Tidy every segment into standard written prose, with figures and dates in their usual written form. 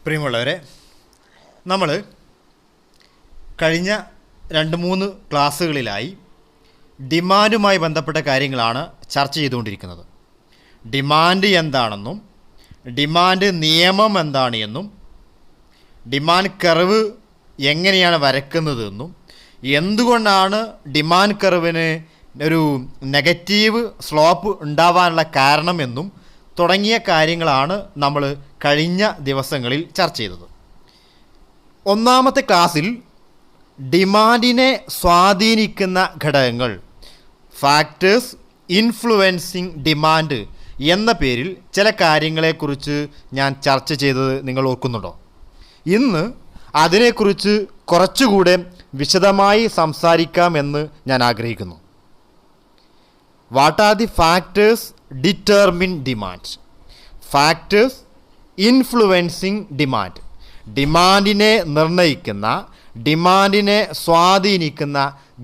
പ്രിയമുള്ളവരെ, നമ്മൾ കഴിഞ്ഞ 2-3 ക്ലാസ്സുകളിലായി ഡിമാൻഡുമായി ബന്ധപ്പെട്ട കാര്യങ്ങളാണ് ചർച്ച ചെയ്തുകൊണ്ടിരിക്കുന്നത്. ഡിമാൻഡ് എന്താണെന്നും ഡിമാൻഡ് നിയമം എന്താണ് എന്നും ഡിമാൻഡ് കർവ് എങ്ങനെയാണ് വരയ്ക്കുന്നതെന്നും എന്തുകൊണ്ടാണ് ഡിമാൻഡ് കർവിന് ഒരു നെഗറ്റീവ് സ്ലോപ്പ് ഉണ്ടാവാനുള്ള കാരണമെന്നും തുടങ്ങിയ കാര്യങ്ങളാണ് നമ്മൾ കഴിഞ്ഞ ദിവസങ്ങളിൽ ചർച്ച ചെയ്തത്. ഒന്നാമത്തെ ക്ലാസ്സിൽ ഡിമാൻഡിനെ സ്വാധീനിക്കുന്ന ഘടകങ്ങൾ, ഫാക്ടേഴ്സ് ഇൻഫ്ലുവൻസിങ് ഡിമാൻഡ് എന്ന പേരിൽ ചില കാര്യങ്ങളെക്കുറിച്ച് ഞാൻ ചർച്ച ചെയ്തത് നിങ്ങൾ ഓർക്കുന്നുണ്ടോ? ഇന്ന് അതിനെക്കുറിച്ച് കുറച്ചുകൂടെ വിശദമായി സംസാരിക്കാമെന്ന് ഞാൻ ആഗ്രഹിക്കുന്നു. What are the factors determine demand? Factors influencing demand, ഡിമാൻഡിനെ നിർണ്ണയിക്കുന്ന, ഡിമാൻഡിനെ സ്വാധീനിക്കുന്ന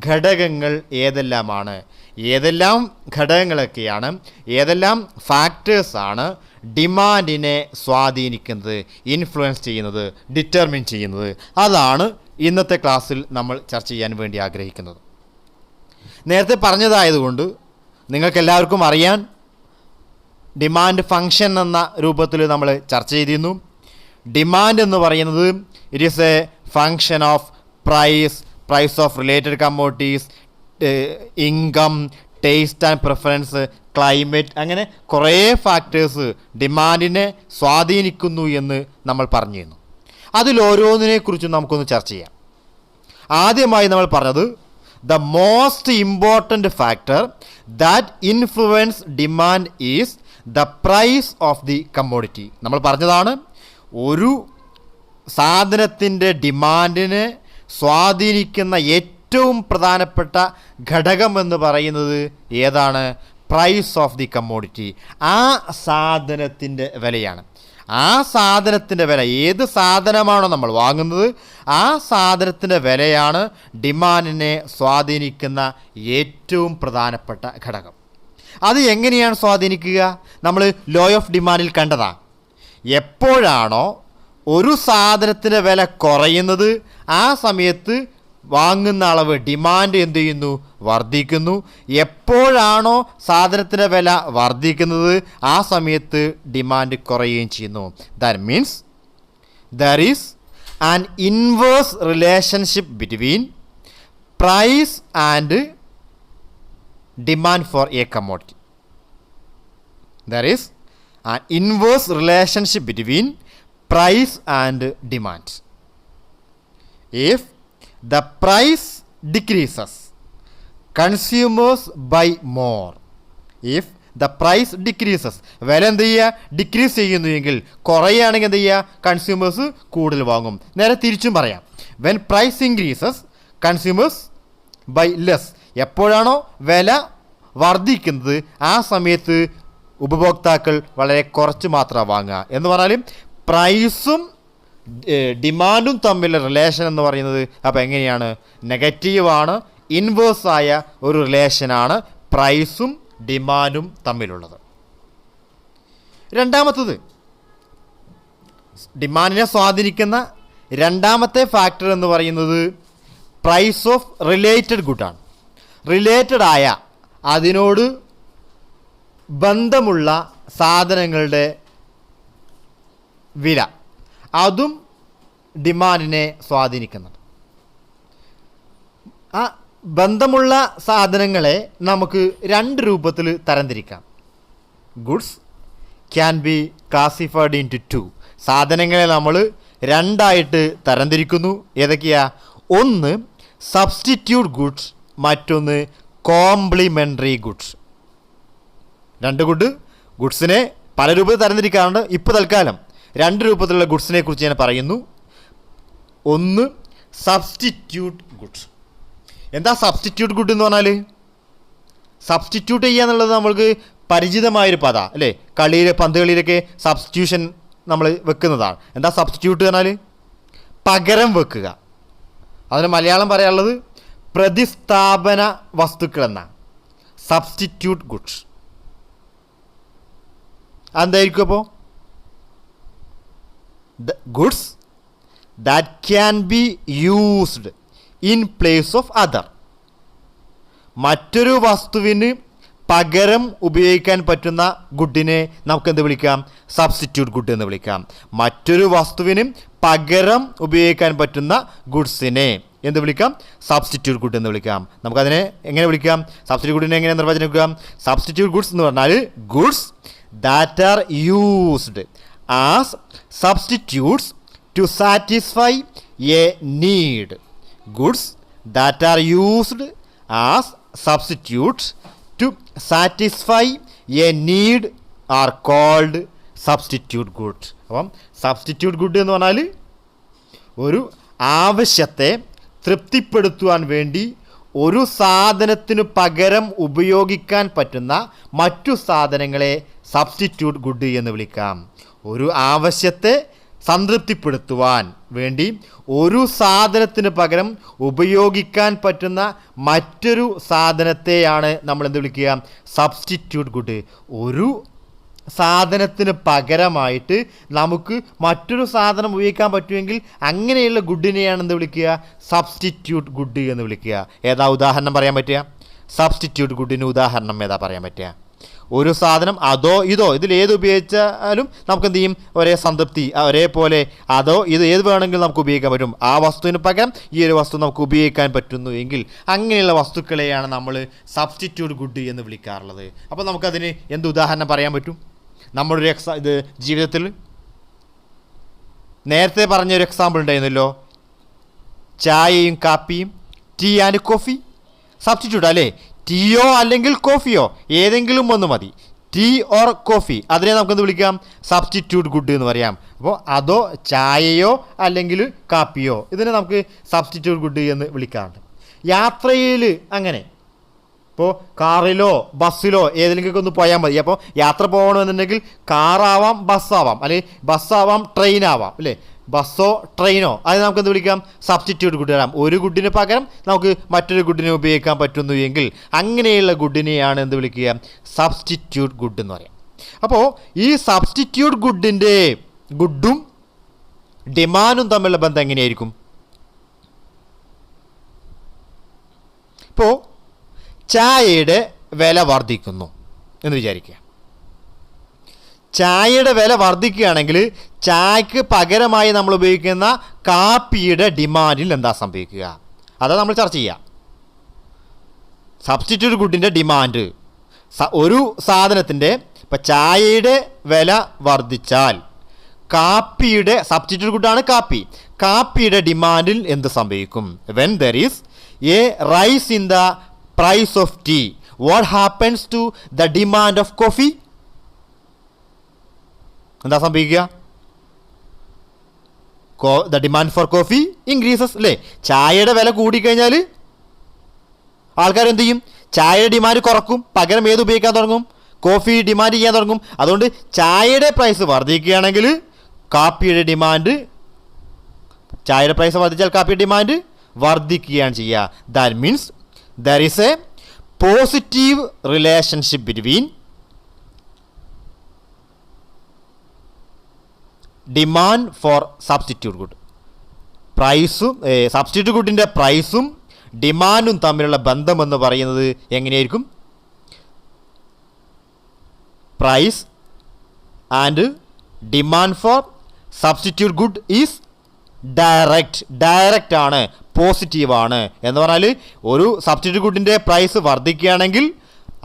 ഘടകങ്ങൾ ഏതെല്ലാമാണ്? ഏതെല്ലാം ഘടകങ്ങളൊക്കെയാണ്, ഏതെല്ലാം ഫാക്ടേഴ്സാണ് ഡിമാൻഡിനെ സ്വാധീനിക്കുന്നത്, ഇൻഫ്ലുവൻസ് ചെയ്യുന്നത്, ഡിറ്റർമിൻ ചെയ്യുന്നത്? അതാണ് ഇന്നത്തെ ക്ലാസ്സിൽ നമ്മൾ ചർച്ച ചെയ്യാൻ വേണ്ടി ആഗ്രഹിക്കുന്നത്. നേരത്തെ പറഞ്ഞതായതുകൊണ്ട് നിങ്ങൾക്കെല്ലാവർക്കും അറിയാൻ, ഡിമാൻഡ് ഫങ്ഷൻ എന്ന രൂപത്തിൽ നമ്മൾ ചർച്ച ചെയ്തിരുന്നു. ഡിമാൻഡ് എന്ന് പറയുന്നത് it is a function of price of related commodities, income, taste and preference, climate, അങ്ങനെ കുറേ ഫാക്ടേഴ്സ് ഡിമാൻഡിനെ സ്വാധീനിക്കുന്നു എന്ന് നമ്മൾ പറഞ്ഞിരുന്നു. അതിലോരോന്നിനെക്കുറിച്ചും നമുക്കൊന്ന് ചർച്ച ചെയ്യാം. ആദ്യമായി നമ്മൾ പറഞ്ഞത് the most important factor that influence demand is the price of the commodity. നമ്മൾ പറഞ്ഞതാണ്, ഒരു സാധനത്തിൻ്റെ ഡിമാൻഡിനെ സ്വാധീനിക്കുന്ന ഏറ്റവും പ്രധാനപ്പെട്ട ഘടകമെന്ന് പറയുന്നത് ഏതാണ്? പ്രൈസ് ഓഫ് ദി കമ്മോഡിറ്റി, ആ സാധനത്തിൻ്റെ വിലയാണ്. ആ സാധനത്തിൻ്റെ വില, ഏത് സാധനമാണോ നമ്മൾ വാങ്ങുന്നത്, ആ സാധനത്തിൻ്റെ വിലയാണ് ഡിമാൻഡിനെ സ്വാധീനിക്കുന്ന ഏറ്റവും പ്രധാനപ്പെട്ട ഘടകം. അത് എങ്ങനെയാണ് സ്വാധീനിക്കുക? നമ്മൾ ലോ ഓഫ് ഡിമാൻഡിൽ കണ്ടതാണ്. എപ്പോഴാണോ ഒരു സാധനത്തിൻ്റെ വില കുറയുന്നത്, ആ സമയത്ത് വാങ്ങുന്ന അളവ്, ഡിമാൻഡ് എന്ത് ചെയ്യുന്നു? വർദ്ധിക്കുന്നു. എപ്പോഴാണോ സാധനത്തിൻ്റെ വില വർദ്ധിക്കുന്നത്, ആ സമയത്ത് ഡിമാൻഡ് കുറയുകയും ചെയ്യുന്നു. That means there is an inverse relationship between price and demand for a commodity. There is an inverse relationship between price and demand. If the price decreases, consumers buy more. If the price decreases, വില എന്ത് ചെയ്യുക? Decrease ചെയ്യുന്നു എങ്കിൽ, കുറയുകയാണെങ്കിൽ എന്ത് ചെയ്യുക? Consumers കൂടുതൽ വാങ്ങും. നേരെ തിരിച്ചും പറയാം, when price increases consumers buy less. എപ്പോഴാണോ വില വർദ്ധിക്കുന്നത്, ആ സമയത്ത് ഉപഭോക്താക്കൾ വളരെ കുറച്ച് മാത്രം വാങ്ങുക. എന്ന് പറഞ്ഞാൽ പ്രൈസും ഡിമാൻഡും തമ്മിലുള്ള റിലേഷൻ എന്ന് പറയുന്നത് അപ്പോൾ എങ്ങനെയാണ്? നെഗറ്റീവാണ്. ഇൻവേഴ്സായ ഒരു റിലേഷനാണ് പ്രൈസും ഡിമാൻഡും തമ്മിലുള്ളത്. രണ്ടാമത്തത്, ഡിമാൻഡിനെ സ്വാധീനിക്കുന്ന രണ്ടാമത്തെ ഫാക്ടർ എന്ന് പറയുന്നത് പ്രൈസ് ഓഫ് റിലേറ്റഡ് ഗുഡാണ്. റിലേറ്റഡ് ആയ, അതിനോട് ബന്ധമുള്ള സാധനങ്ങളുടെ വില, അതും ഡിമാൻഡിനെ സ്വാധീനിക്കുന്നുണ്ട്. ആ ബന്ധമുള്ള സാധനങ്ങളെ നമുക്ക് രണ്ട് രൂപത്തിൽ തരംതിരിക്കാം. Goods can be classified into 2. സാധനങ്ങളെ നമ്മൾ രണ്ടായിട്ട് തരംതിരിക്കുന്നു. ഏതൊക്കെയാ? ഒന്ന് സബ്സ്റ്റിറ്റ്യൂട്ട് ഗുഡ്സ്, മറ്റൊന്ന് കോംപ്ലിമെൻ്ററി ഗുഡ്സ്. രണ്ട് ഗുഡ്സിനെ പല രൂപത്തിൽ തരംതിരിക്കാറുണ്ട്. ഇപ്പോൾ തൽക്കാലം രണ്ട് രൂപത്തിലുള്ള ഗുഡ്സിനെ കുറിച്ച് ഞാൻ പറയുന്നു. ഒന്ന് സബ്സ്റ്റിറ്റ്യൂട്ട് ഗുഡ്സ്. എന്താ സബ്സ്റ്റിറ്റ്യൂട്ട് ഗുഡ് എന്ന് പറഞ്ഞാൽ? സബ്സ്റ്റിറ്റ്യൂട്ട് ചെയ്യുക എന്നുള്ളത് നമ്മൾക്ക് പരിചിതമായൊരു പദമാണ് അല്ലേ? പന്ത് കളിയിലൊക്കെ സബ്സ്റ്റിറ്റ്യൂഷൻ നമ്മൾ വെക്കുന്നതാണ്. എന്താ സബ്സ്റ്റിറ്റ്യൂട്ട് പറഞ്ഞാൽ? പകരം വെക്കുക. അതിന് മലയാളം പറയാനുള്ളത് പ്രതിസ്ഥാപന വസ്തുക്കൾ എന്നാണ്. Substitute goods. എന്തായിരിക്കും അപ്പോൾ? Goods that can be used in place of other. മറ്റൊരു വസ്തുവിന് പകരം ഉപയോഗിക്കാൻ പറ്റുന്ന ഗുഡിനെ നമുക്ക് എന്ത് വിളിക്കാം? സബ്സ്റ്റിറ്റ്യൂട്ട് ഗുഡ് എന്ന് വിളിക്കാം. മറ്റൊരു വസ്തുവിന് പകരം ഉപയോഗിക്കാൻ പറ്റുന്ന ഗുഡ്സിനെ എന്ത് വിളിക്കാം? സബ്സ്റ്റിറ്റ്യൂട്ട് ഗുഡ് എന്ന് വിളിക്കാം. നമുക്കതിനെ എങ്ങനെ വിളിക്കാം? സബ്സ്റ്റിറ്റ്യൂട്ട് ഗുഡിനെ എങ്ങനെ നിർവചിക്കാം? സബ്സ്റ്റിറ്റ്യൂട്ട് ഗുഡ്സ് എന്ന് പറഞ്ഞാൽ goods that are used as substitutes to satisfy a need. Goods that are used as substitutes to satisfy a need are called substitute good. അപ്പം സബ്സ്റ്റിറ്റ്യൂട്ട് ഗുഡ് എന്ന് പറഞ്ഞാൽ ഒരു ആവശ്യത്തെ തൃപ്തിപ്പെടുത്തുവാൻ വേണ്ടി ഒരു സാധനത്തിനു പകരം ഉപയോഗിക്കാൻ പറ്റുന്ന മറ്റു സാധനങ്ങളെ സബ്സ്റ്റിറ്റ്യൂട്ട് ഗുഡ് എന്ന് വിളിക്കാം. ഒരു ആവശ്യത്തെ സംതൃപ്തിപ്പെടുത്തുവാൻ വേണ്ടി ഒരു സാധനത്തിന് പകരം ഉപയോഗിക്കാൻ പറ്റുന്ന മറ്റൊരു സാധനത്തെയാണ് നമ്മൾ എന്ത് വിളിക്കുക? Substitute good. ഒരു സാധനത്തിന് പകരമായിട്ട് നമുക്ക് മറ്റൊരു സാധനം ഉപയോഗിക്കാൻ പറ്റുമെങ്കിൽ അങ്ങനെയുള്ള ഗുഡിനെയാണ് എന്ത് വിളിക്കുക? സബ്സ്റ്റിറ്റ്യൂട്ട് ഗുഡ് എന്ന് വിളിക്കുക. ഏതാ ഉദാഹരണം പറയാൻ പറ്റുക? സബ്സ്റ്റിറ്റ്യൂട്ട് ഗുഡിന് ഉദാഹരണം ഏതാ പറയാൻ പറ്റുക? ഒരു സാധനം അതോ ഇതോ ഇതിലേത് ഉപയോഗിച്ചാലും നമുക്ക് എന്ത് ചെയ്യും? ഒരേ സംതൃപ്തി, ഒരേപോലെ അതോ ഇത് ഏത് വേണമെങ്കിലും നമുക്ക് ഉപയോഗിക്കാൻ പറ്റും. ആ വസ്തുവിന് പകരം ഈ ഒരു വസ്തു നമുക്ക് ഉപയോഗിക്കാൻ പറ്റുന്നു എങ്കിൽ അങ്ങനെയുള്ള വസ്തുക്കളെയാണ് നമ്മൾ സബ്സ്റ്റിറ്റ്യൂട്ട് ഗുഡ് എന്ന് വിളിക്കാറുള്ളത്. അപ്പോൾ നമുക്കതിന് എന്ത് ഉദാഹരണം പറയാൻ പറ്റും? നമ്മുടെ ഒരു ഇത് ജീവിതത്തിൽ നേരത്തെ പറഞ്ഞൊരു എക്സാമ്പിൾ ഉണ്ടായിരുന്നല്ലോ, ചായയും കാപ്പിയും, ടീ ആൻഡ് കോഫി. സബ്സ്റ്റിറ്റ്യൂട്ട് അല്ലേ? ടീയോ അല്ലെങ്കിൽ കോഫിയോ ഏതെങ്കിലും ഒന്ന് മതി. ടീ ഓർ കോഫി, അതിനെ നമുക്കെന്ത് വിളിക്കാം? സബ്സ്റ്റിറ്റ്യൂട്ട് ഗുഡ് എന്ന് പറയാം. അപ്പോൾ അതോ ചായയോ അല്ലെങ്കിൽ കാപ്പിയോ ഇതിനെ നമുക്ക് സബ്സ്റ്റിറ്റ്യൂട്ട് ഗുഡ് എന്ന് വിളിക്കാറുണ്ട്. യാത്രയിൽ അങ്ങനെ ഇപ്പോൾ കാറിലോ ബസ്സിലോ ഏതെങ്കിലുമൊക്കെ ഒന്ന് പോയാൽ മതി. അപ്പോൾ യാത്ര പോകണമെന്നുണ്ടെങ്കിൽ കാറാവാം, ബസ്സാവാം, അല്ലെങ്കിൽ ബസ്സാവാം, ട്രെയിനാവാം അല്ലേ? ബസ്സോ ട്രെയിനോ അത് നമുക്ക് എന്ത് വിളിക്കാം? സബ്സ്റ്റിറ്റ്യൂട്ട് ഗുഡ് വരാം. ഒരു ഗുഡിന് പകരം നമുക്ക് മറ്റൊരു ഗുഡിനെ ഉപയോഗിക്കാൻ പറ്റുന്നു എങ്കിൽ അങ്ങനെയുള്ള ഗുഡിനെയാണ് എന്ത് വിളിക്കുക? സബ്സ്റ്റിറ്റ്യൂട്ട് ഗുഡ് എന്ന് പറയാം. അപ്പോൾ ഈ സബ്സ്റ്റിറ്റ്യൂട്ട് ഗുഡിൻ്റെ ഗുഡും ഡിമാൻഡും തമ്മിലുള്ള ബന്ധം എങ്ങനെയായിരിക്കും? ഇപ്പോൾ ചായയുടെ വില വർദ്ധിക്കുന്നു എന്ന് വിചാരിക്കുക. ചായയുടെ വില വർദ്ധിക്കുകയാണെങ്കിൽ ചായക്ക് പകരമായി നമ്മൾ ഉപയോഗിക്കുന്ന കാപ്പിയുടെ ഡിമാൻഡിൽ എന്താ സംഭവിക്കുക? അതാണ് നമ്മൾ ചർച്ച ചെയ്യുക. സബ്സ്റ്റിറ്റ്യൂട്ട് ഗുഡിൻ്റെ ഡിമാൻഡ് ഒരു സാധനത്തിൻ്റെ ഇപ്പം ചായയുടെ വില വർദ്ധിച്ചാൽ കാപ്പിയുടെ സബ്സ്റ്റിറ്റ്യൂട്ട് ഗുഡാണ് കാപ്പി. കാപ്പിയുടെ ഡിമാൻഡിൽ എന്ത് സംഭവിക്കും? When there is a rise in the price of tea, what happens to the demand of coffee? എന്താ സംഭവിക്കുക? The demand for coffee increases അല്ലേ? ചായയുടെ വില കൂടിക്കഴിഞ്ഞാൽ ആൾക്കാർ എന്ത് ചെയ്യും? ചായയുടെ ഡിമാൻഡ് കുറക്കും, പകരം ഏത് ഉപയോഗിക്കാൻ തുടങ്ങും? കോഫി ഡിമാൻഡ് ചെയ്യാൻ തുടങ്ങും. അതുകൊണ്ട് ചായയുടെ പ്രൈസ് വർദ്ധിക്കുകയാണെങ്കിൽ കാപ്പിയുടെ ഡിമാൻഡ്, ചായയുടെ പ്രൈസ് വർദ്ധിച്ചാൽ കാപ്പിയുടെ ഡിമാൻഡ് വർദ്ധിക്കുകയാണ് ചെയ്യുക. That means there is a positive relationship between demand for substitute good. പ്രൈസും സബ്സ്റ്റിറ്റ്യൂട്ട് ഗുഡിൻ്റെ പ്രൈസും ഡിമാൻഡും തമ്മിലുള്ള ബന്ധമെന്ന് പറയുന്നത് എങ്ങനെയായിരിക്കും? Price and demand for substitute good is direct ആണ്, പോസിറ്റീവാണ്. എന്ന് പറഞ്ഞാൽ ഒരു സബ്സ്റ്റിറ്റ്യൂട്ട് ഗുഡിൻ്റെ പ്രൈസ് വർദ്ധിക്കുകയാണെങ്കിൽ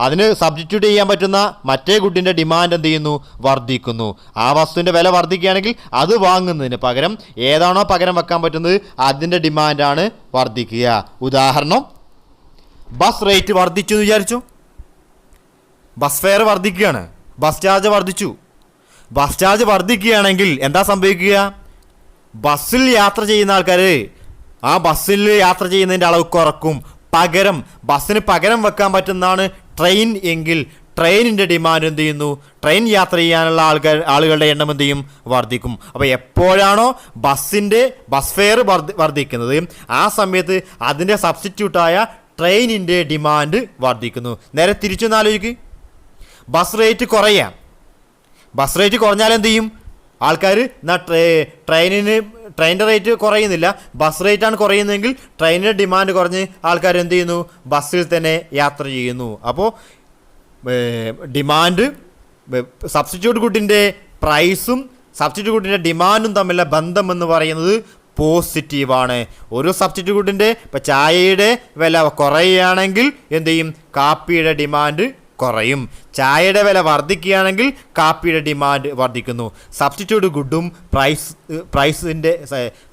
അതിന് സബ്സ്റ്റിറ്റ്യൂട്ട് ചെയ്യാൻ പറ്റുന്ന മറ്റേ ഗുഡിൻ്റെ ഡിമാൻഡ് എന്ത് ചെയ്യുന്നു? വർദ്ധിക്കുന്നു. ആ വസ്തുവിൻ്റെ വില വർദ്ധിക്കുകയാണെങ്കിൽ അത് വാങ്ങുന്നതിന് പകരം ഏതാണോ പകരം വെക്കാൻ പറ്റുന്നത് അതിൻ്റെ ഡിമാൻഡാണ് വർദ്ധിക്കുക. ഉദാഹരണം, ബസ് റേറ്റ് വർദ്ധിച്ചു എന്ന് വിചാരിച്ചു. ബസ് ഫെയർ വർദ്ധിക്കുകയാണ്, ബസ് ചാർജ് വർദ്ധിച്ചു. ബസ് ചാർജ് വർദ്ധിക്കുകയാണെങ്കിൽ എന്താ സംഭവിക്കുക? ബസ്സിൽ യാത്ര ചെയ്യുന്ന ആൾക്കാർ ആ ബസ്സിൽ യാത്ര ചെയ്യുന്നതിൻ്റെ അളവ് കുറക്കും. പകരം ബസ്സിന് പകരം വെക്കാൻ പറ്റുന്നതാണ് ട്രെയിൻ എങ്കിൽ ട്രെയിനിൻ്റെ ഡിമാൻഡ് എന്ത് ചെയ്യുന്നു? ട്രെയിൻ യാത്ര ചെയ്യാനുള്ള ആളുകളുടെ എണ്ണം എന്ത് ചെയ്യും? വർദ്ധിക്കും. അപ്പോൾ എപ്പോഴാണോ ബസ് ഫെയർ വർദ്ധിക്കുന്നത് ആ സമയത്ത് അതിൻ്റെ സബ്സ്റ്റിറ്റ്യൂട്ടായ ട്രെയിനിൻ്റെ ഡിമാൻഡ് വർദ്ധിക്കുന്നു. നേരെ തിരിച്ചൊന്ന് ആലോചിക്ക്. ബസ് റേറ്റ് കുറയാം. ബസ് റേറ്റ് കുറഞ്ഞാൽ എന്ത് ചെയ്യും? ആൾക്കാർ എന്നാൽ ട്രെയിനിൻ്റെ റേറ്റ് കുറയുന്നില്ല, ബസ് റേറ്റാണ് കുറയുന്നതെങ്കിൽ ട്രെയിനിൻ്റെ ഡിമാൻഡ് കുറഞ്ഞ് ആൾക്കാർ എന്ത് ചെയ്യുന്നു, ബസ്സിൽ തന്നെ യാത്ര ചെയ്യുന്നു. അപ്പോൾ ഡിമാൻഡ് സബ്സ്റ്റിറ്റ്യൂട്ട് ഗുഡിൻ്റെ പ്രൈസും സബ്സ്റ്റിറ്റ്യൂട്ട് ഗുഡിൻ്റെ ഡിമാൻഡും തമ്മിലുള്ള ബന്ധം എന്ന് പറയുന്നത് പോസിറ്റീവാണ്. ഒരു സബ്സ്റ്റിറ്റ്യൂട്ട് ഗുഡിൻ്റെ ഇപ്പോൾ ചായയുടെ വില കുറയുകയാണെങ്കിൽ എന്ത് ചെയ്യും, കാപ്പിയുടെ ഡിമാൻഡ് കുറയും. ചായയുടെ വില വർദ്ധിക്കുകയാണെങ്കിൽ കാപ്പിയുടെ ഡിമാൻഡ് വർദ്ധിക്കുന്നു. സബ്സ്റ്റിറ്റ്യൂട്ട് ഗുഡും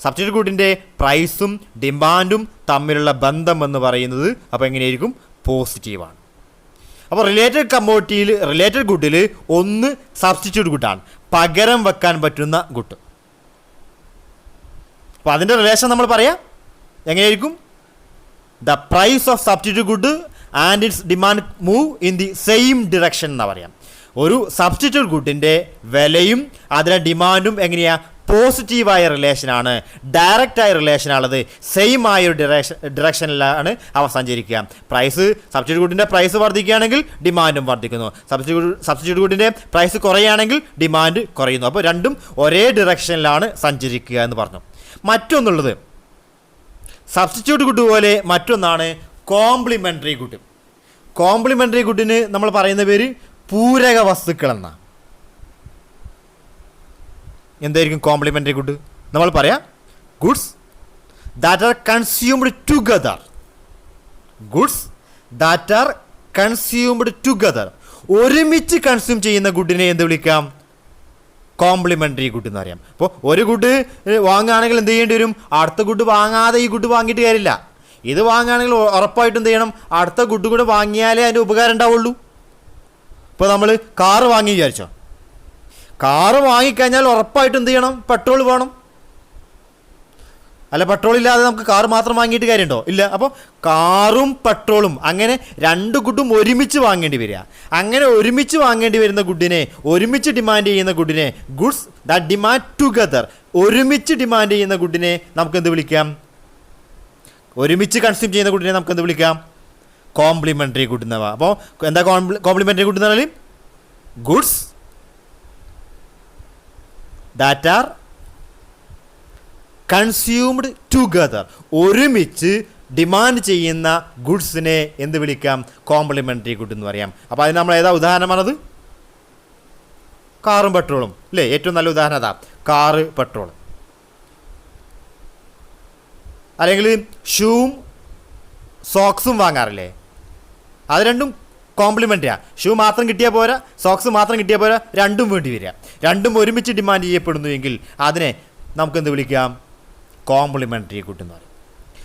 സബ്സ്റ്റിറ്റ്യൂട്ട് ഗുഡിൻ്റെ പ്രൈസും ഡിമാൻഡും തമ്മിലുള്ള ബന്ധം എന്ന് പറയുന്നത് അപ്പോൾ എങ്ങനെയായിരിക്കും, പോസിറ്റീവാണ്. അപ്പോൾ റിലേറ്റഡ് ഗുഡിൽ ഒന്ന് സബ്സ്റ്റിറ്റ്യൂട്ട് ഗുഡാണ്, പകരം വെക്കാൻ പറ്റുന്ന ഗുഡ്. അപ്പോൾ അതിൻ്റെ റിലേഷൻ നമ്മൾ പറയാം എങ്ങനെയായിരിക്കും, the price of substitute good and its demand move in the same direction എന്നാണ് പറയാം. ഒരു സബ്സ്റ്റിറ്റ്യൂട്ട് ഗുഡിൻ്റെ വിലയും അതിൻ്റെ ഡിമാൻഡും എങ്ങനെയാണ്, പോസിറ്റീവായ റിലേഷനാണ്, ഡയറക്റ്റായ റിലേഷനാണത്, സെയിം ആയ ഒരു ഡിറക്ഷനിലാണ് അവ സഞ്ചരിക്കുക. സബ്സ്റ്റിറ്റ്യൂട്ട് ഗുഡിൻ്റെ പ്രൈസ് വർദ്ധിക്കുകയാണെങ്കിൽ ഡിമാൻഡും വർദ്ധിക്കുന്നു, സബ്സ്റ്റിറ്റ്യൂട്ട് ഗുഡിൻ്റെ പ്രൈസ് കുറയുകയാണെങ്കിൽ ഡിമാൻഡ് കുറയുന്നു. അപ്പോൾ രണ്ടും ഒരേ ഡിറക്ഷനിലാണ് സഞ്ചരിക്കുക എന്ന് പറഞ്ഞു. മറ്റൊന്നുള്ളത് സബ്സ്റ്റിറ്റ്യൂട്ട് ഗുഡ് പോലെ മറ്റൊന്നാണ് കോംപ്ലിമെൻ്ററി ഗുഡ്. കോംപ്ലിമെൻ്ററി ഗുഡിന് നമ്മൾ പറയുന്ന പേര് പൂരക വസ്തുക്കൾ എന്നാണ്. എന്തായിരിക്കും കോംപ്ലിമെൻ്ററി ഗുഡ്? നമ്മൾ പറയാം goods that are consumed together. Goods that are consumed together. ഒരുമിച്ച് കൺസ്യൂം ചെയ്യുന്ന ഗുഡിനെ എന്ത് വിളിക്കാം, കോംപ്ലിമെൻ്ററി ഗുഡ് എന്ന് പറയാം. അപ്പോൾ ഒരു ഗുഡ് വാങ്ങുകയാണെങ്കിൽ എന്ത് ചെയ്യേണ്ടി വരും, അടുത്ത ഗുഡ് വാങ്ങാതെ ഈ ഗുഡ് വാങ്ങിയിട്ട് കാര്യമില്ല. ഇത് വാങ്ങുകയാണെങ്കിൽ ഉറപ്പായിട്ടും എന്ത് ചെയ്യണം, അടുത്ത ഗുഡ് കൂടെ വാങ്ങിയാലേ അതിൻ്റെ ഉപകാരം ഉണ്ടാവുള്ളൂ. ഇപ്പോൾ നമ്മൾ കാറ് വാങ്ങി വിചാരിച്ചോ, കാറ് വാങ്ങിക്കഴിഞ്ഞാൽ ഉറപ്പായിട്ടും എന്ത് ചെയ്യണം, പെട്രോൾ വേണം. അല്ല, പെട്രോൾ ഇല്ലാതെ നമുക്ക് കാറ് മാത്രം വാങ്ങിയിട്ട് കാര്യമുണ്ടോ? ഇല്ല. അപ്പോൾ കാറും പെട്രോളും അങ്ങനെ രണ്ട് ഗുഡും ഒരുമിച്ച് വാങ്ങേണ്ടി വരിക. അങ്ങനെ ഒരുമിച്ച് വാങ്ങേണ്ടി വരുന്ന ഗുഡിനെ, ഒരുമിച്ച് ഡിമാൻഡ് ചെയ്യുന്ന ഗുഡിനെ, ഗുഡ്സ് ദാറ്റ് ഡിമാൻഡ് ടുഗദർ, ഒരുമിച്ച് ഡിമാൻഡ് ചെയ്യുന്ന ഗുഡിനെ നമുക്ക് എന്ത് വിളിക്കാം, ഒരുമിച്ച് കൺസ്യൂം ചെയ്യുന്ന ഗുഡിനെ നമുക്ക് എന്ത് വിളിക്കാം, കോംപ്ലിമെൻ്ററി ഗുഡ് എന്നവ. അപ്പോൾ എന്താ കോംപ്ലിമെൻ്ററി ഗുഡ് എന്ന് പറഞ്ഞാൽ, goods that are consumed together, ഒരുമിച്ച് ഡിമാൻഡ് ചെയ്യുന്ന ഗുഡ്സിനെ എന്ത് വിളിക്കാം, കോംപ്ലിമെൻ്ററി ഗുഡ് എന്ന് പറയാം. അപ്പോൾ അതിന് നമ്മൾ ഏതാ ഉദാഹരണമാണത്, കാറും പെട്രോളും അല്ലേ, ഏറ്റവും നല്ല ഉദാഹരണം അതാ, കാറ് പെട്രോൾ. അല്ലെങ്കിൽ ഷൂവും സോക്സും വാങ്ങാറില്ലേ, അത് രണ്ടും കോംപ്ലിമെൻ്ററിയാണ്. ഷൂ മാത്രം കിട്ടിയാൽ പോരാ, സോക്സ് മാത്രം കിട്ടിയാൽ പോരാ, രണ്ടും വേണ്ടി വരിക. രണ്ടും ഒരുമിച്ച് ഡിമാൻഡ് ചെയ്യപ്പെടുന്നു എങ്കിൽ അതിനെ നമുക്കെന്ത് വിളിക്കാം, കോംപ്ലിമെൻ്ററി ഗുഡ് എന്ന് പറയും.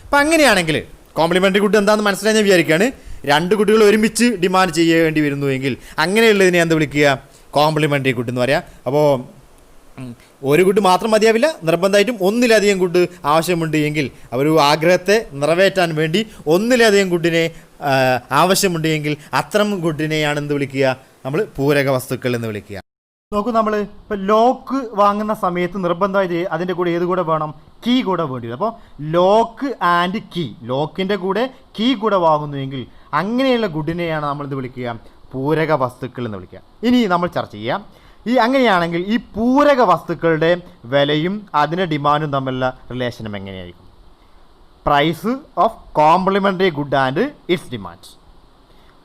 അപ്പം അങ്ങനെയാണെങ്കിൽ കോംപ്ലിമെൻ്ററി ഗുഡ് എന്താണെന്ന് മനസ്സിലായി ഞാൻ വിചാരിക്കുകയാണ്. രണ്ട് കുട്ടികൾ ഒരുമിച്ച് ഡിമാൻഡ് ചെയ്യേണ്ടി വരുന്നു എങ്കിൽ അങ്ങനെയുള്ളതിനെ എന്ത് വിളിക്കുക, കോംപ്ലിമെൻ്ററി ഗുഡ് എന്ന് പറയാം. അപ്പോൾ ഒരു ഗുഡ് മാത്രം മതിയാവില്ല, നിർബന്ധമായിട്ടും ഒന്നിലധികം ഗുഡ് ആവശ്യമുണ്ട് എങ്കിൽ ഒരു ആഗ്രഹത്തെ നിറവേറ്റാൻ വേണ്ടി ഒന്നിലധികം ഗുഡിനെ ആവശ്യമുണ്ട് എങ്കിൽ അത്തരം ഗുഡിനെയാണ് എന്ത് വിളിക്കുക, നമ്മൾ പൂരക വസ്തുക്കൾ എന്ന് വിളിക്കുക. നോക്കൂ, നമ്മൾ ഇപ്പോൾ ലോക്ക് വാങ്ങുന്ന സമയത്ത് നിർബന്ധമായിട്ട് അതിൻ്റെ കൂടെ ഏത് കൂടെ വേണം, കീ കൂടെ വേണ്ടി വരും. അപ്പോൾ ലോക്ക് ആൻഡ് കീ, ലോക്കിൻ്റെ കൂടെ കീ കൂടെ വാങ്ങുന്നുവെങ്കിൽ അങ്ങനെയുള്ള ഗുഡിനെയാണ് നമ്മൾ എന്ത് വിളിക്കുക, പൂരക വസ്തുക്കൾ എന്ന് വിളിക്കുക. ഇനി നമ്മൾ ചർച്ച ചെയ്യാം, അങ്ങനെയാണെങ്കിൽ ഈ പൂരക വസ്തുക്കളുടെ വിലയും അതിൻ്റെ ഡിമാൻഡും തമ്മിലുള്ള റിലേഷനും എങ്ങനെയായിരിക്കും. Price of complementary good and its demand.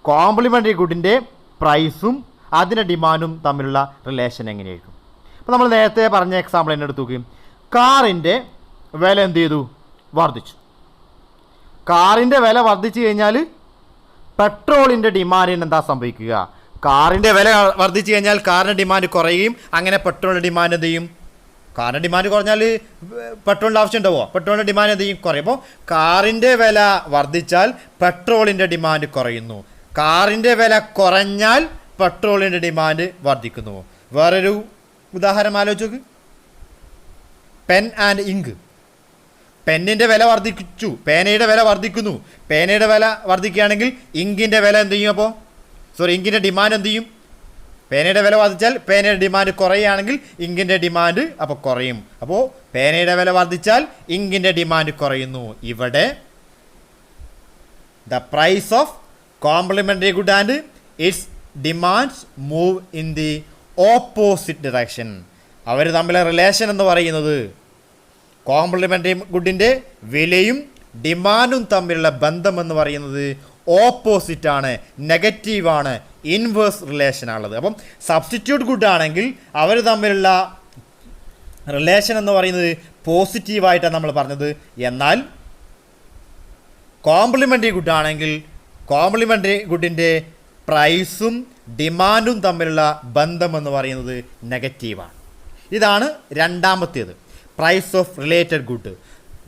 Complementary ഗുഡിൻ്റെ പ്രൈസും അതിൻ്റെ ഡിമാൻഡും തമ്മിലുള്ള റിലേഷൻ എങ്ങനെയായിരിക്കും. അപ്പോൾ നമ്മൾ നേരത്തെ പറഞ്ഞ എക്സാമ്പിൾ തന്നെ എടുത്തു നോക്കി, കാറിൻ്റെ വില എന്ത് ചെയ്തു, വർദ്ധിച്ചു. കാറിൻ്റെ വില വർദ്ധിച്ചു കഴിഞ്ഞാൽ പെട്രോളിൻ്റെ ഡിമാൻഡിന് എന്താ സംഭവിക്കുക, കാറിൻ്റെ വില വർദ്ധിച്ചു കഴിഞ്ഞാൽ കാറിൻ്റെ ഡിമാൻഡ് കുറയുകയും അങ്ങനെ പെട്രോളിൻ്റെ ഡിമാൻഡ് എന്ത് ചെയ്യും, കാറിൻ്റെ ഡിമാൻഡ് കുറഞ്ഞാൽ പെട്രോളിൻ്റെ ആവശ്യം ഉണ്ടാവുമോ, പെട്രോളിൻ്റെ ഡിമാൻഡ് എന്ത് ചെയ്യും, കുറയും. അപ്പോൾ കാറിൻ്റെ വില വർദ്ധിച്ചാൽ പെട്രോളിൻ്റെ ഡിമാൻഡ് കുറയുന്നു, കാറിൻ്റെ വില കുറഞ്ഞാൽ പെട്രോളിൻ്റെ ഡിമാൻഡ് വർദ്ധിക്കുന്നു. വേറൊരു ഉദാഹരണം ആലോചിച്ച് നോക്ക്, പെൻ ആൻഡ് ഇങ്ക്. പെന്നിൻ്റെ വില വർദ്ധിച്ചു, പേനയുടെ വില വർദ്ധിക്കുന്നു. പേനയുടെ വില വർദ്ധിക്കുകയാണെങ്കിൽ ഇങ്കിൻ്റെ വില എന്ത് ചെയ്യും, അപ്പോൾ ഇങ്കിൻ്റെ ഡിമാൻഡ് എന്ത് ചെയ്യും, പേനയുടെ വില വർദ്ധിച്ചാൽ പേനയുടെ ഡിമാൻഡ് കുറയുകയാണെങ്കിൽ ഇങ്കിൻ്റെ ഡിമാൻഡ് അപ്പോൾ കുറയും. അപ്പോൾ പേനയുടെ വില വർദ്ധിച്ചാൽ ഇങ്കിൻ്റെ ഡിമാൻഡ് കുറയുന്നു. ഇവിടെ the price of complementary good and its demands move in the opposite direction. അവർ തമ്മിലെ റിലേഷൻ എന്ന് പറയുന്നത് കോംപ്ലിമെൻ്ററി ഗുഡിൻ്റെ വിലയും ഡിമാൻഡും തമ്മിലുള്ള ബന്ധം എന്ന് പറയുന്നത് ഓപ്പോസിറ്റാണ്, നെഗറ്റീവാണ്, ഇൻവേഴ്സ് റിലേഷനാണുള്ളത്. അപ്പം സബ്സ്റ്റിറ്റ്യൂട്ട് ഗുഡ് ആണെങ്കിൽ അവർ തമ്മിലുള്ള റിലേഷൻ എന്ന് പറയുന്നത് പോസിറ്റീവായിട്ടാണ് നമ്മൾ പറഞ്ഞത്. എന്നാൽ കോംപ്ലിമെൻ്ററി ഗുഡ് ആണെങ്കിൽ കോംപ്ലിമെൻ്ററി ഗുഡിൻ്റെ പ്രൈസും ഡിമാൻഡും തമ്മിലുള്ള ബന്ധം എന്ന് പറയുന്നത് നെഗറ്റീവാണ്. ഇതാണ് രണ്ടാമത്തേത്, price of related good.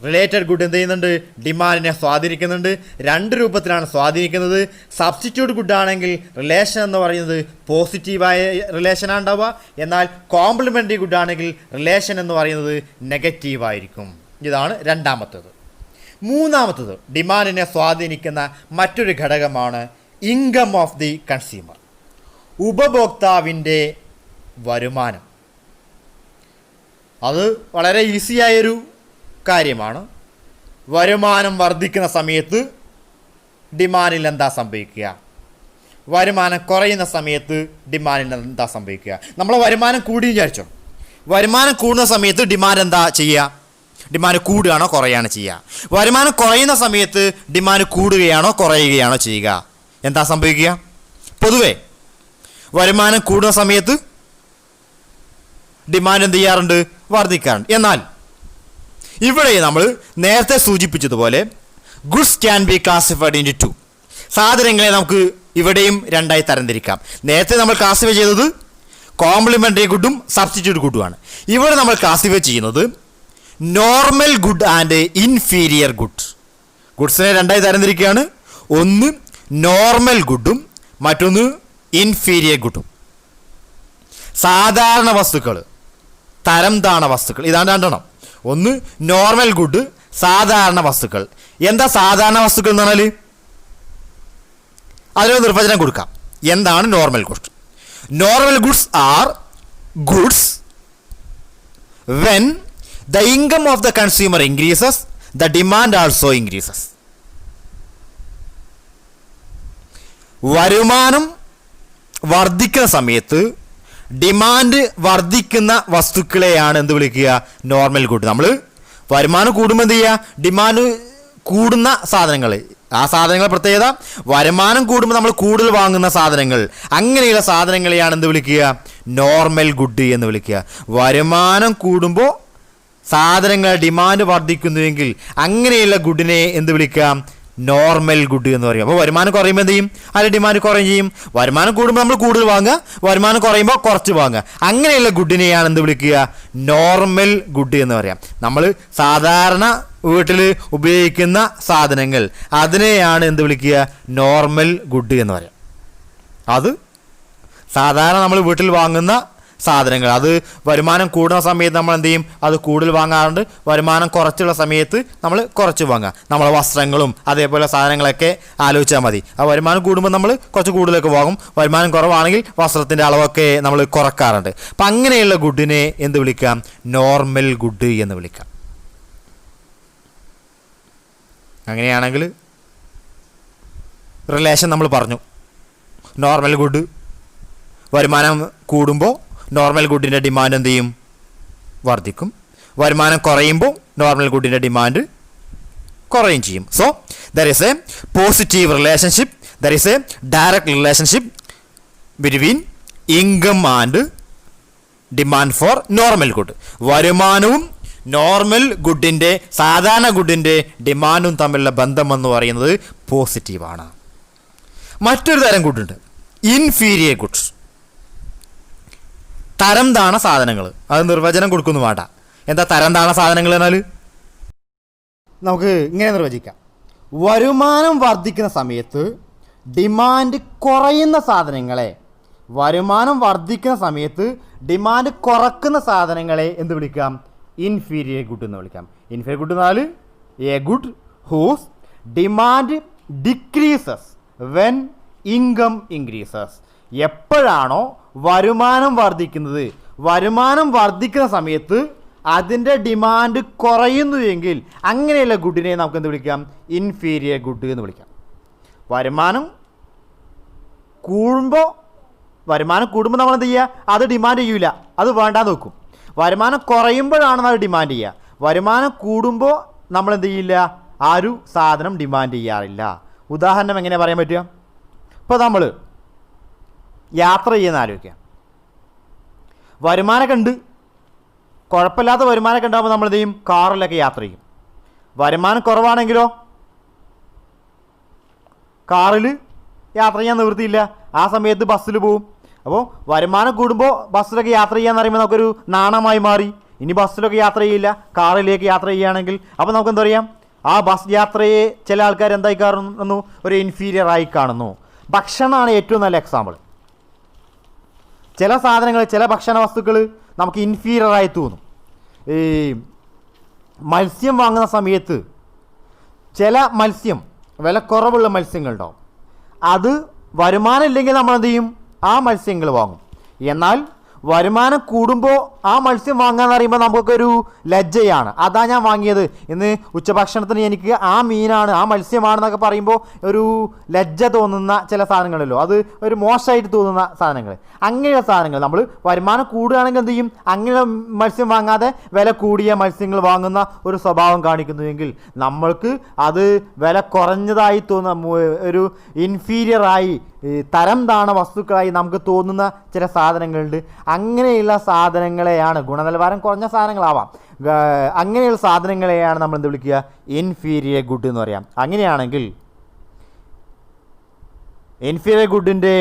Related good എന്ത് ചെയ്യുന്നുണ്ട്? ഡിമാൻഡിനെ സ്വാധീനിക്കുന്നുണ്ട്. രണ്ട് രൂപത്തിലാണ് സ്വാധീനിക്കുന്നത്. സബ്സ്റ്റിറ്റ്യൂട്ട് ഗുഡ് ആണെങ്കിൽ റിലേഷൻ എന്ന് പറയുന്നത് പോസിറ്റീവായ റിലേഷനാണ് ഉണ്ടാവുക. എന്നാൽ കോംപ്ലിമെൻ്ററി ഗുഡ് ആണെങ്കിൽ റിലേഷൻ എന്ന് പറയുന്നത് നെഗറ്റീവായിരിക്കും. ഇതാണ് രണ്ടാമത്തേത്. മൂന്നാമത്തേത് ഡിമാൻഡിനെ സ്വാധീനിക്കുന്ന മറ്റൊരു ഘടകമാണ് ഇൻകം ഓഫ് ദി കൺസ്യൂമർ, ഉപഭോക്താവിൻ്റെ വരുമാനം. അത് വളരെ ഈസിയായൊരു കാര്യമാണ്. വരുമാനം വർദ്ധിക്കുന്ന സമയത്ത് ഡിമാൻഡിൽ എന്താ സംഭവിക്കുക? വരുമാനം കുറയുന്ന സമയത്ത് ഡിമാൻഡിൽ എന്താ സംഭവിക്കുക? നമ്മളെ വരുമാനം കൂടി വിചാരിച്ചോ, വരുമാനം കൂടുന്ന സമയത്ത് ഡിമാൻഡ് എന്താ ചെയ്യുക? ഡിമാൻഡ് കൂടുകയാണോ കുറയുകയാണോ ചെയ്യുക? വരുമാനം കുറയുന്ന സമയത്ത് ഡിമാൻഡ് കൂടുകയാണോ കുറയുകയാണോ ചെയ്യുക? എന്താ സംഭവിക്കുക? പൊതുവേ വരുമാനം കൂടുന്ന സമയത്ത് ഡിമാൻഡ് എന്ത് ചെയ്യാറുണ്ട്? വർദ്ധിക്കാറുണ്ട്. എന്നാൽ ഇവിടെ നമ്മൾ നേരത്തെ സൂചിപ്പിച്ചതുപോലെ goods can be classified into. സാധനങ്ങളെ നമുക്ക് ഇവിടെയും രണ്ടായി തരംതിരിക്കാം. നേരത്തെ നമ്മൾ ക്ലാസിഫൈ ചെയ്തത് കോംപ്ലിമെൻ്ററി ഗുഡും സബ്സ്റ്റിറ്റ്യൂട്ട് ഗുഡുമാണ്. ഇവിടെ നമ്മൾ ക്ലാസിഫൈ ചെയ്യുന്നത് normal good and inferior good. ഗുഡ്സിനെ രണ്ടായി തരംതിരിക്കുകയാണ്. ഒന്ന് നോർമൽ ഗുഡും മറ്റൊന്ന് ഇൻഫീരിയർ ഗുഡും. സാധാരണ വസ്തുക്കൾ, തരം താണ വസ്തുക്കൾ, ഇതാണ് രണ്ടെണ്ണം. ഒന്ന് നോർമൽ ഗുഡ്, സാധാരണ വസ്തുക്കൾ. എന്താ സാധാരണ വസ്തുക്കൾ എന്ന് പറഞ്ഞാൽ? അതിനൊരു നിർവചനം കൊടുക്കാം. എന്താണ് normal goods? Normal goods are goods when the income of the consumer increases, the demand also increases. വരുമാനം വർദ്ധിക്കുന്ന സമയത്ത് ഡിമാൻഡ് വർദ്ധിക്കുന്ന വസ്തുക്കളെയാണ് എന്ത് വിളിക്കുക? Normal good. നമ്മൾ വരുമാനം കൂടുമ്പോൾ എന്ത് ചെയ്യുക? ഡിമാൻഡ് കൂടുന്ന സാധനങ്ങൾ, ആ സാധനങ്ങളുടെ പ്രത്യേകത വരുമാനം കൂടുമ്പോൾ നമ്മൾ കൂടുതൽ വാങ്ങുന്ന സാധനങ്ങൾ, അങ്ങനെയുള്ള സാധനങ്ങളെയാണ് എന്ത് വിളിക്കുക? നോർമൽ ഗുഡ് എന്ന് വിളിക്കുക. വരുമാനം കൂടുമ്പോൾ സാധനങ്ങളുടെ ഡിമാൻഡ് വർദ്ധിക്കുന്നുവെങ്കിൽ അങ്ങനെയുള്ള ഗുഡിനെ എന്ത് വിളിക്കാം? നോർമൽ ഗുഡ് എന്ന് പറയും. അപ്പോൾ വരുമാനം കുറയുമ്പോൾ എന്ത് ചെയ്യും? അതിൽ ഡിമാൻഡ് കുറയും ചെയ്യും. വരുമാനം കൂടുമ്പോൾ നമ്മൾ കൂടുതൽ വാങ്ങുക, വരുമാനം കുറയുമ്പോൾ കുറച്ച് വാങ്ങുക. അങ്ങനെയുള്ള ഗുഡിനെയാണ് എന്ത് വിളിക്കുക? നോർമൽ ഗുഡ് എന്ന് പറയാം. നമ്മൾ സാധാരണ വീട്ടിൽ ഉപയോഗിക്കുന്ന സാധനങ്ങൾ, അതിനെയാണ് എന്ത് വിളിക്കുക? നോർമൽ ഗുഡ് എന്ന് പറയാം. അത് സാധാരണ നമ്മൾ വീട്ടിൽ വാങ്ങുന്ന സാധനങ്ങൾ, അത് വരുമാനം കൂടുന്ന സമയത്ത് നമ്മൾ എന്ത് ചെയ്യും? അത് കൂടുതൽ വാങ്ങാറുണ്ട്. വരുമാനം കുറച്ചുള്ള സമയത്ത് നമ്മൾ കുറച്ച് വാങ്ങുക. നമ്മളെ വസ്ത്രങ്ങളും അതേപോലെ സാധനങ്ങളൊക്കെ ആലോചിച്ചാൽ മതി. ആ വരുമാനം കൂടുമ്പോൾ നമ്മൾ കുറച്ച് കൂടുതലൊക്കെ വാങ്ങും. വരുമാനം കുറവാണെങ്കിൽ വസ്ത്രത്തിൻ്റെ അളവൊക്കെ നമ്മൾ കുറക്കാറുണ്ട്. അപ്പം അങ്ങനെയുള്ള ഗുഡിനെ എന്ത് വിളിക്കാം? നോർമൽ ഗുഡ് എന്ന് വിളിക്കാം. അങ്ങനെയാണെങ്കിൽ റിലേഷൻ നമ്മൾ പറഞ്ഞു. നോർമൽ ഗുഡ്, വരുമാനം കൂടുമ്പോൾ നോർമൽ ഗുഡിൻ്റെ ഡിമാൻഡ് എന്ത് ചെയ്യും? വർദ്ധിക്കും. വരുമാനം കുറയുമ്പോൾ നോർമൽ ഗുഡിൻ്റെ ഡിമാൻഡ് കുറയും ചെയ്യും. So there is a positive relationship, there is A direct relationship between income and demand four normal good. വരുമാനവും നോർമൽ ഗുഡിൻ്റെ, സാധാരണ ഗുഡിൻ്റെ ഡിമാൻഡും തമ്മിലുള്ള ബന്ധം എന്ന് പറയുന്നത് പോസിറ്റീവാണ്. മറ്റൊരു തരം ഗുഡുണ്ട്, ഇൻഫീരിയർ ഗുഡ്സ്. തരം താണ സാധനങ്ങൾ. അത് നിർവചനം കൊടുക്കുന്നു വേണ്ട. എന്താ തരം താണ സാധനങ്ങൾ എന്നാൽ? നമുക്ക് ഇങ്ങനെ നിർവചിക്കാം. വരുമാനം വർദ്ധിക്കുന്ന സമയത്ത് ഡിമാൻഡ് കുറയുന്ന സാധനങ്ങളെ, വരുമാനം വർദ്ധിക്കുന്ന സമയത്ത് ഡിമാൻഡ് കുറക്കുന്ന സാധനങ്ങളെ എന്ത് വിളിക്കാം? ഇൻഫീരിയർ ഗുഡ് എന്ന് വിളിക്കാം. ഇൻഫീരിയർ ഗുഡ് എന്നാൽ a good whose demand decreases when income increases. എപ്പോഴാണോ വരുമാനം വർദ്ധിക്കുന്നത്, വരുമാനം വർദ്ധിക്കുന്ന സമയത്ത് അതിൻ്റെ ഡിമാൻഡ് കുറയുന്നുവെങ്കിൽ അങ്ങനെയുള്ള ഗുഡിനെ നമുക്ക് എന്ത് വിളിക്കാം? ഇൻഫീരിയർ ഗുഡ് എന്ന് വിളിക്കാം. വരുമാനം കൂടുമ്പോൾ നമ്മൾ എന്ത് ചെയ്യുക? അത് ഡിമാൻഡ് ചെയ്യില്ല, അത് വേണ്ടാന്ന് വെക്കും. വരുമാനം കുറയുമ്പോഴാണ് നമ്മൾ ഡിമാൻഡ് ചെയ്യുക. വരുമാനം കൂടുമ്പോൾ നമ്മൾ എന്ത് ചെയ്യില്ല, ആ ഒരു സാധനം ഡിമാൻഡ് ചെയ്യാറില്ല. ഉദാഹരണം എങ്ങനെ പറയാൻ പറ്റുക? ഇപ്പോൾ നമ്മൾ യാത്ര ചെയ്യുന്ന ആലോചിക്കുക. വരുമാനമൊക്കെ ഉണ്ട്, കുഴപ്പമില്ലാത്ത വരുമാനമൊക്കെ ഉണ്ടാകുമ്പോൾ നമ്മൾ എന്ത് ചെയ്യും, കാറിലൊക്കെ യാത്ര ചെയ്യും. വരുമാനം കുറവാണെങ്കിലോ കാറിൽ യാത്ര ചെയ്യാൻ നിവൃത്തിയില്ല, ആ സമയത്ത് ബസ്സിൽ പോവും. അപ്പോൾ വരുമാനം കൂടുമ്പോൾ ബസ്സിലൊക്കെ യാത്ര ചെയ്യാന്ന് പറയുമ്പോൾ നമുക്കൊരു നാണമായി മാറി. ഇനി ബസ്സിലൊക്കെ യാത്ര ചെയ്യില്ല, കാറിലേക്ക് യാത്ര ചെയ്യുകയാണെങ്കിൽ അപ്പോൾ നമുക്ക് എന്താ പറയാം, ആ ബസ് യാത്രയെ ചില ആൾക്കാർ എന്തായി കാണുന്നു, ഒരു ഇൻഫീരിയറായി കാണുന്നു. ഭക്ഷണമാണ് ഏറ്റവും നല്ല എക്സാമ്പിൾ. ചില സാധനങ്ങൾ, ചില ഭക്ഷണ വസ്തുക്കൾ നമുക്ക് ഇൻഫീരിയറായി തോന്നും. ഈ മത്സ്യം വാങ്ങുന്ന സമയത്ത് ചില മത്സ്യം വില കുറവുള്ള മത്സ്യങ്ങളുണ്ടാവും. അത് വരുമാനം ഇല്ലെങ്കിൽ നമ്മൾ എന്ത് ചെയ്യും, ആ മത്സ്യങ്ങൾ വാങ്ങും. എന്നാൽ വരുമാനം കൂടുമ്പോൾ ആ മത്സ്യം വാങ്ങാന്ന് പറയുമ്പോൾ നമുക്കൊരു ലജ്ജയാണ്. അതാ ഞാൻ വാങ്ങിയത്, ഇന്ന് ഉച്ചഭക്ഷണത്തിന് എനിക്ക് ആ മീനാണ്, ആ മത്സ്യമാണെന്നൊക്കെ പറയുമ്പോൾ ഒരു ലജ്ജ തോന്നുന്ന ചില സാധനങ്ങളല്ലോ, അത് ഒരു മോശമായിട്ട് തോന്നുന്ന സാധനങ്ങൾ. അങ്ങനെയുള്ള സാധനങ്ങൾ നമ്മൾ വരുമാനം കൂടുകയാണെങ്കിൽ എന്ത് ചെയ്യും, അങ്ങനെ മത്സ്യം വാങ്ങാതെ വില കൂടിയ മത്സ്യങ്ങൾ വാങ്ങുന്ന ഒരു സ്വഭാവം കാണിക്കുന്നുവെങ്കിൽ നമ്മൾക്ക് അത് വില കുറഞ്ഞതായി തോന്നുന്ന, ഒരു ഇൻഫീരിയറായി, തരം താണ വസ്തുക്കളായി നമുക്ക് തോന്നുന്ന ചില സാധനങ്ങളുണ്ട്. അങ്ങനെയുള്ള സാധനങ്ങളെയാണ്, ഗുണനിലവാരം കുറഞ്ഞ സാധനങ്ങളാവാം, അങ്ങനെയുള്ള സാധനങ്ങളെയാണ് നമ്മൾ എന്ത് വിളിക്കുക, ഇൻഫീരിയർ ഗുഡ് എന്ന് പറയാം. അങ്ങനെയാണെങ്കിൽ ഇൻഫീരിയർ ഗുഡിൻ്റെ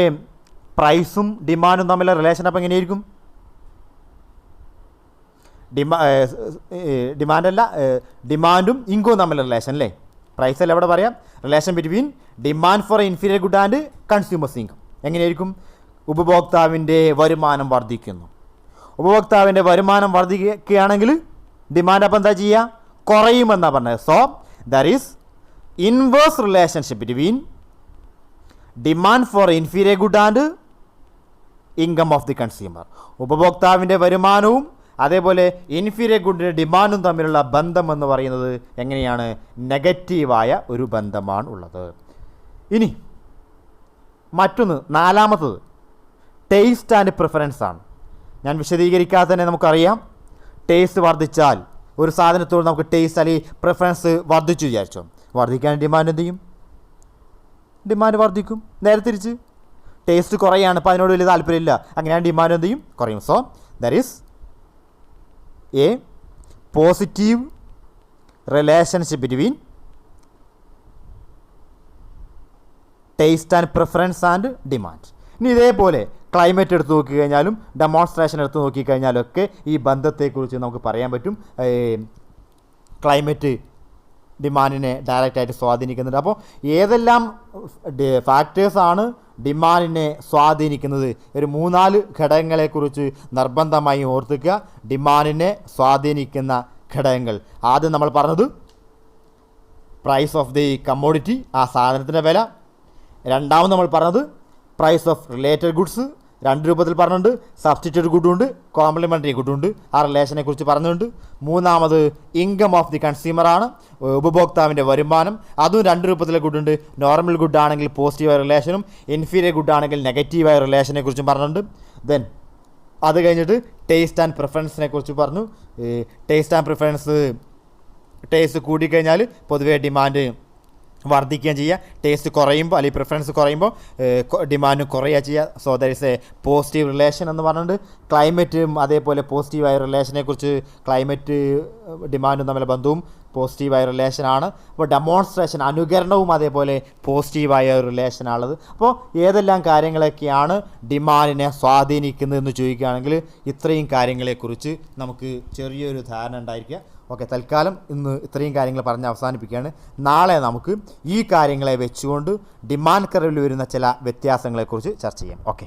പ്രൈസും ഡിമാൻഡും തമ്മിലുള്ള റിലേഷൻ അപ്പം എങ്ങനെയായിരിക്കും? ഡിമാൻഡും ഇൻകവും തമ്മിലുള്ള റിലേഷൻ അല്ലേ? പ്രൈസ് അല്ല എവിടെ പറയാം, relation between demand for inferior good and consumers income. എങ്ങനെയായിരിക്കും? ഉപഭോക്താവിൻ്റെ വരുമാനം വർദ്ധിക്കുന്നു. ഉപഭോക്താവിൻ്റെ വരുമാനം വർദ്ധിക്കുകയാണെങ്കിൽ ഡിമാൻഡ് അപ്പം എന്താ ചെയ്യുക, കുറയുമെന്നാണ് പറഞ്ഞത്. So there is inverse relationship between demand for inferior good and income of the consumer. ഉപഭോക്താവിൻ്റെ വരുമാനവും അതേപോലെ ഇൻഫീരിയർ ഗുഡിൻ്റെ ഡിമാൻഡും തമ്മിലുള്ള ബന്ധം എന്ന് പറയുന്നത് എങ്ങനെയാണ്? നെഗറ്റീവായ ഒരു ബന്ധമാണ് ഉള്ളത്. ഇനി മറ്റൊന്ന്, നാലാമത്തത് ടേസ്റ്റ് ആൻഡ് പ്രിഫറൻസ് ആണ്. ഞാൻ വിശദീകരിക്കാതെ തന്നെ നമുക്കറിയാം, ടേസ്റ്റ് വർദ്ധിച്ചാൽ ഒരു സാധനത്തോട് നമുക്ക് ടേസ്റ്റ് അല്ലെങ്കിൽ പ്രിഫറൻസ് വർദ്ധിച്ചു വിചാരിച്ചോ, വർദ്ധിക്കാൻ ഡിമാൻഡ് എന്ത് ചെയ്യും? ഡിമാൻഡ് വർദ്ധിക്കും. നേരെ തിരിച്ച് ടേസ്റ്റ് കുറയാണ്, അപ്പോൾ അതിനോട് വലിയ താല്പര്യമില്ല, അങ്ങനെയാണ് ഡിമാൻഡ് എന്ത് ചെയ്യും? കുറയും. So there is a positive relationship between taste and preference and demand. ഇനി ഇതേപോലെ ക്ലൈമറ്റ് എടുത്ത് നോക്കിക്കഴിഞ്ഞാലും ഡെമോൺസ്ട്രേഷൻ എടുത്ത് നോക്കിക്കഴിഞ്ഞാലും ഒക്കെ ഈ ബന്ധത്തെക്കുറിച്ച് നമുക്ക് പറയാൻ പറ്റും. ക്ലൈമറ്റ് ഡിമാൻഡിനെ ഡയറക്റ്റായിട്ട് സ്വാധീനിക്കുന്നുണ്ട്. അപ്പോൾ ഏതെല്ലാം ഫാക്ടേഴ്സാണ് ഡിമാൻഡിനെ സ്വാധീനിക്കുന്നത്? ഒരു 3-4 ഘടകങ്ങളെക്കുറിച്ച് നിർബന്ധമായി ഓർത്തുക. ഡിമാൻഡിനെ സ്വാധീനിക്കുന്ന ഘടകങ്ങൾ, ആദ്യം നമ്മൾ പറഞ്ഞത് പ്രൈസ് ഓഫ് ദി കമ്മോഡിറ്റി, ആ സാധനത്തിൻ്റെ വില. രണ്ടാമത് നമ്മൾ പറഞ്ഞത് പ്രൈസ് ഓഫ് റിലേറ്റഡ് ഗുഡ്സ്, 2 രൂപത്തിൽ പറഞ്ഞിട്ടുണ്ട്. സബ്സ്റ്റിറ്റ്യൂട്ട് ഗുഡുണ്ട്, കോംപ്ലിമെൻ്ററി ഗുഡുണ്ട്, ആ റിലേഷനെ കുറിച്ച് പറഞ്ഞിട്ടുണ്ട്. മൂന്നാമത് ഇൻകം ഓഫ് ദി കൺസ്യൂമറാണ്, ഉപഭോക്താവിൻ്റെ വരുമാനം, അതും 2 രൂപത്തിലെ ഗുഡുണ്ട്. നോർമൽ ഗുഡ് ആണെങ്കിൽ പോസിറ്റീവായ റിലേഷനും ഇൻഫീരിയർ ഗുഡ് ആണെങ്കിൽ നെഗറ്റീവായ റിലേഷനെ കുറിച്ചും പറഞ്ഞിട്ടുണ്ട്. ദെൻ അത് കഴിഞ്ഞിട്ട് ടേസ്റ്റ് ആൻഡ് പ്രിഫറൻസിനെ കുറിച്ച് പറഞ്ഞു. ടേസ്റ്റ് ആൻഡ് പ്രിഫറൻസ്, ടേസ്റ്റ് കൂടിക്കഴിഞ്ഞാൽ പൊതുവേ ഡിമാൻഡ് വർദ്ധിക്കുകയും ചെയ്യുക, ടേസ്റ്റ് കുറയുമ്പോൾ അല്ലെങ്കിൽ പ്രിഫറൻസ് കുറയുമ്പോൾ ഡിമാൻഡ് കുറയുക ചെയ്യുക. So there is A positive relation എന്ന് പറഞ്ഞിട്ടുണ്ട്. ക്ലൈമറ്റും അതേപോലെ പോസിറ്റീവായ റിലേഷനെ കുറിച്ച്, ക്ലൈമറ്റ് ഡിമാൻഡും തമ്മിലുള്ള ബന്ധവും പോസിറ്റീവായ റിലേഷനാണ്. അപ്പോൾ ഡെമോൺസ്ട്രേഷൻ, അനുകരണവും അതേപോലെ പോസിറ്റീവായ ഒരു റിലേഷനാണുള്ളത്. അപ്പോൾ ഏതെല്ലാം കാര്യങ്ങളൊക്കെയാണ് ഡിമാൻഡിനെ സ്വാധീനിക്കുന്നതെന്ന് ചോദിക്കുകയാണെങ്കിൽ ഇത്രയും കാര്യങ്ങളെക്കുറിച്ച് നമുക്ക് ചെറിയൊരു ധാരണ ഉണ്ടായിരിക്കുക. ഓക്കെ, തൽക്കാലം ഇന്ന് ഇത്രയും കാര്യങ്ങൾ പറഞ്ഞ് അവസാനിപ്പിക്കുകയാണ്. നാളെ നമുക്ക് ഈ കാര്യങ്ങളെ വെച്ചുകൊണ്ട് ഡിമാൻഡ് കർവിൽ വരുന്ന ചില വ്യത്യാസങ്ങളെക്കുറിച്ച് ചർച്ച ചെയ്യാം. ഓക്കെ.